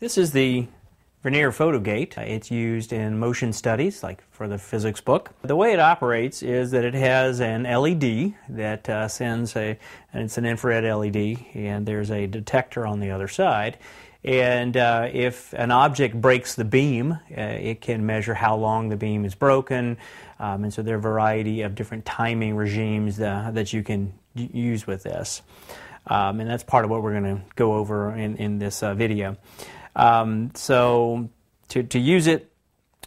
This is the Vernier Photogate. It's used in motion studies, like for the physics book. The way it operates is that it has an LED that sends and it's an infrared LED, and there's a detector on the other side. And if an object breaks the beam, it can measure how long the beam is broken. And so there are a variety of different timing regimes that you can use with this. And that's part of what we're going to go over in this video. So to use it,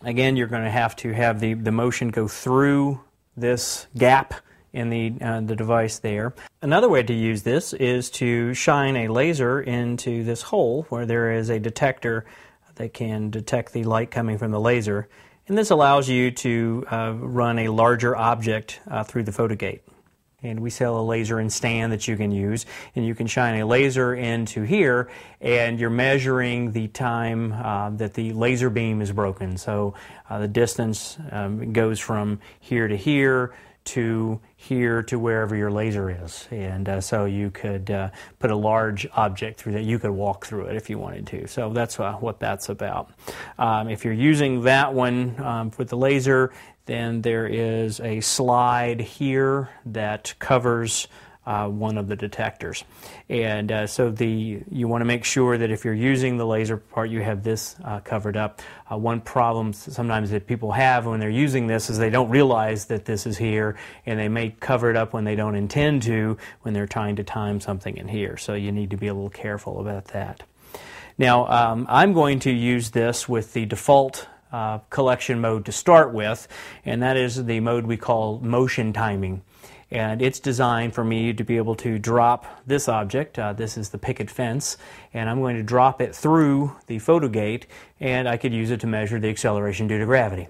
again, you're going to have the motion go through this gap in the device there. Another way to use this is to shine a laser into this hole where there is a detector that can detect the light coming from the laser. And this allows you to run a larger object through the Photogate. And we sell a laser and stand that you can use, and you can shine a laser into here, and you're measuring the time that the laser beam is broken. So the distance goes from here to wherever your laser is. And so you could put a large object through that. You could walk through it if you wanted to. So that's what that's about. If you're using that one with the laser, then there is a slide here that covers one of the detectors. And so you want to make sure that if you're using the laser part, you have this covered up. One problem sometimes that people have when they're using this is they don't realize that this is here, and they may cover it up when they don't intend to, when they're trying to time something in here. So you need to be a little careful about that. Now, I'm going to use this with the default collection mode to start with, and that is the mode we call motion timing. And it's designed for me to be able to drop this object. This is the picket fence, and I'm going to drop it through the Photogate, and I could use it to measure the acceleration due to gravity.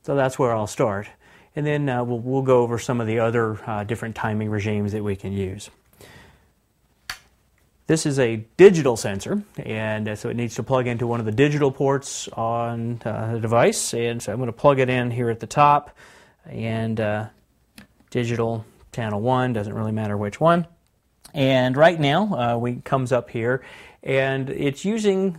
So that's where I'll start. And then we'll go over some of the other different timing regimes that we can use. This is a digital sensor, and so it needs to plug into one of the digital ports on the device. And so I'm going to plug it in here at the top, and digital channel 1, doesn't really matter which one. And right now, it comes up here, and it's using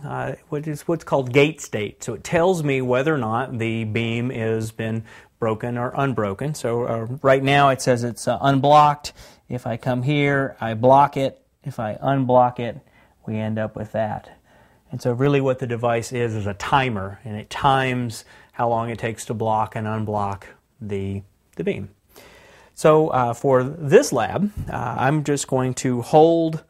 what's called gate state. So it tells me whether or not the beam has been broken or unbroken. So right now it says it's unblocked. If I come here, I block it. If I unblock it, we end up with that. And so really what the device is a timer, and it times how long it takes to block and unblock the beam. So for this lab, I'm just going to hold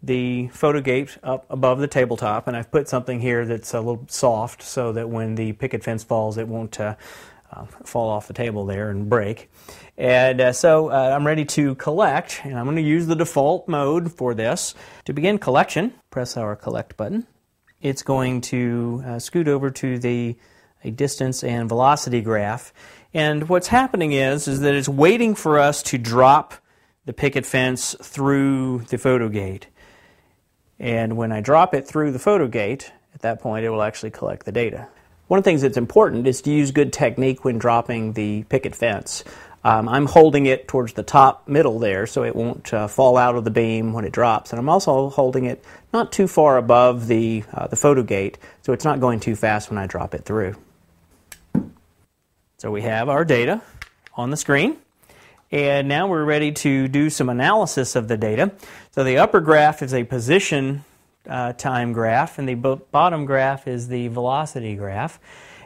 the Photogate up above the tabletop, and I've put something here that's a little soft so that when the picket fence falls, it won't fall off the table there and break. And so I'm ready to collect, and I'm going to use the default mode for this. To begin collection, press our collect button. It's going to scoot over to a distance and velocity graph. And what's happening is that it's waiting for us to drop the picket fence through the Photogate. And when I drop it through the Photogate, at that point it will actually collect the data. One of the things that's important is to use good technique when dropping the picket fence. I'm holding it towards the top middle there so it won't fall out of the beam when it drops. And I'm also holding it not too far above the Photogate so it's not going too fast when I drop it through. So we have our data on the screen, and now we're ready to do some analysis of the data. So the upper graph is a position time graph, and the bottom graph is the velocity graph.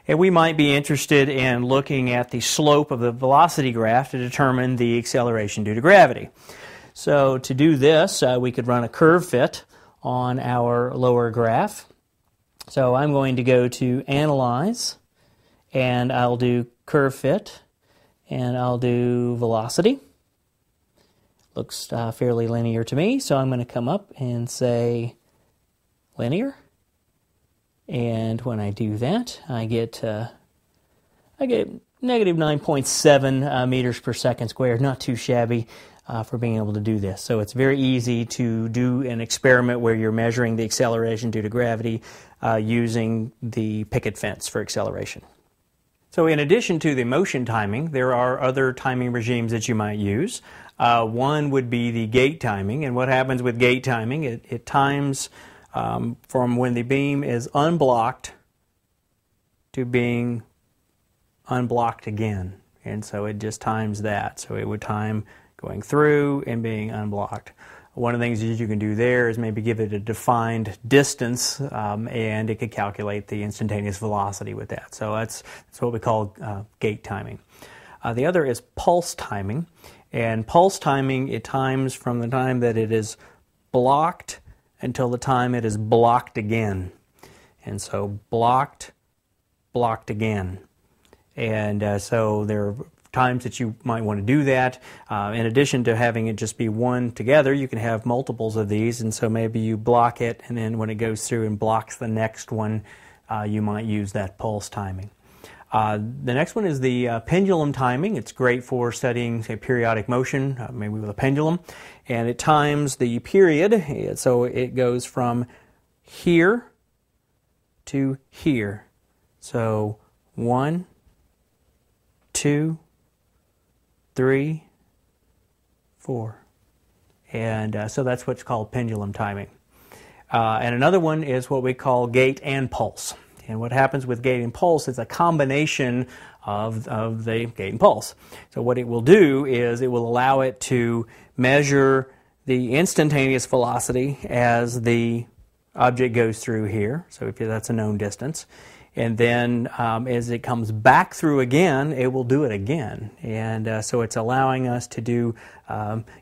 And we might be interested in looking at the slope of the velocity graph to determine the acceleration due to gravity. So to do this, we could run a curve fit on our lower graph. So I'm going to go to Analyze, and I'll do curve fit, and I'll do velocity. Looks fairly linear to me, so I'm going to come up and say linear. And when I do that, I get negative 9.7 meters per second squared. Not too shabby for being able to do this. So it's very easy to do an experiment where you're measuring the acceleration due to gravity using the picket fence for acceleration. So in addition to the motion timing, there are other timing regimes that you might use. One would be the gate timing, and what happens with gate timing, it times from when the beam is unblocked to being unblocked again. And so it just times that. So it would time going through and being unblocked. One of the things that you can do there is maybe give it a defined distance, and it could calculate the instantaneous velocity with that. So that's what we call gate timing. The other is pulse timing. And pulse timing, it times from the time that it is blocked until the time it is blocked again. And so blocked, blocked again. And so there are times that you might want to do that. In addition to having it just be one together, you can have multiples of these, and so maybe you block it, and then when it goes through and blocks the next one, you might use that pulse timing. The next one is the pendulum timing. It's great for studying, say, periodic motion, maybe with a pendulum, and it times the period, so it goes from here to here. So 1, 2, 3, 4. And so that's what's called pendulum timing. And another one is what we call gate and pulse. And what happens with gate and pulse is a combination of the gate and pulse. So what it will do is it will allow it to measure the instantaneous velocity as the object goes through here. So if that's a known distance. And then as it comes back through again, it will do it again. And so it's allowing us to do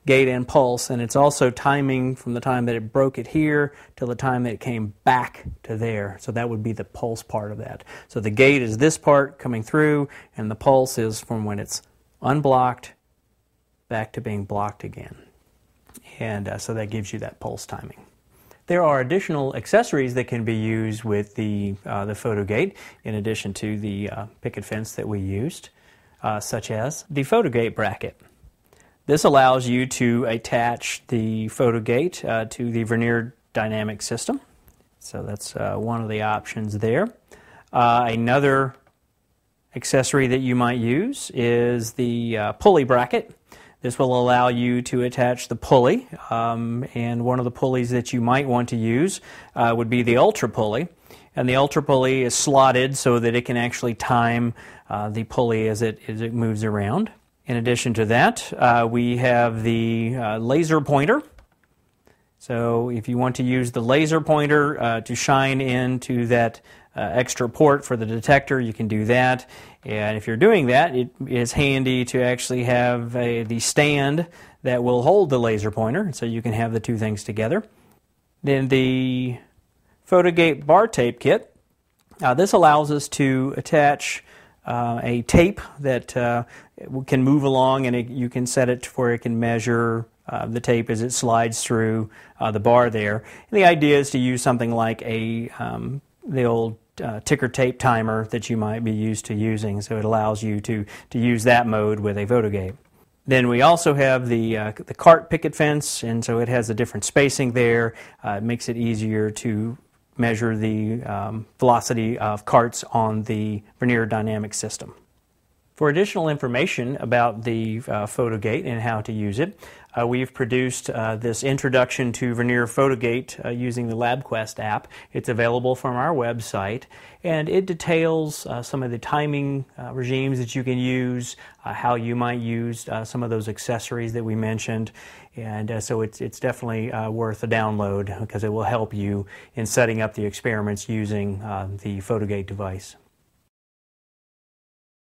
gate and pulse, and it's also timing from the time that it broke it here till the time that it came back to there. So that would be the pulse part of that. So the gate is this part coming through, and the pulse is from when it's unblocked back to being blocked again. And so that gives you that pulse timing. There are additional accessories that can be used with the Photogate in addition to the picket fence that we used, such as the Photogate bracket. This allows you to attach the Photogate to the Vernier dynamic system. So that's one of the options there. Another accessory that you might use is the pulley bracket. This will allow you to attach the pulley, and one of the pulleys that you might want to use would be the ultra pulley. And the ultra pulley is slotted so that it can actually time the pulley as it moves around. In addition to that, we have the laser pointer. So if you want to use the laser pointer to shine into that extra port for the detector, you can do that. And if you're doing that, it is handy to actually have the stand that will hold the laser pointer, so you can have the two things together. Then the Photogate Bar Tape Kit. This allows us to attach a tape that can move along, and you can set it to where it can measure the tape as it slides through the bar there. And the idea is to use something like the old ticker tape timer that you might be used to using, so it allows you to use that mode with a Photogate. Then we also have the cart picket fence, and so it has a different spacing there. It makes it easier to measure the velocity of carts on the Vernier dynamic system. For additional information about the Photogate and how to use it, we've produced this introduction to Vernier Photogate using the LabQuest app. It's available from our website, and it details some of the timing regimes that you can use, how you might use some of those accessories that we mentioned, and so it's definitely worth a download because it will help you in setting up the experiments using the Photogate device.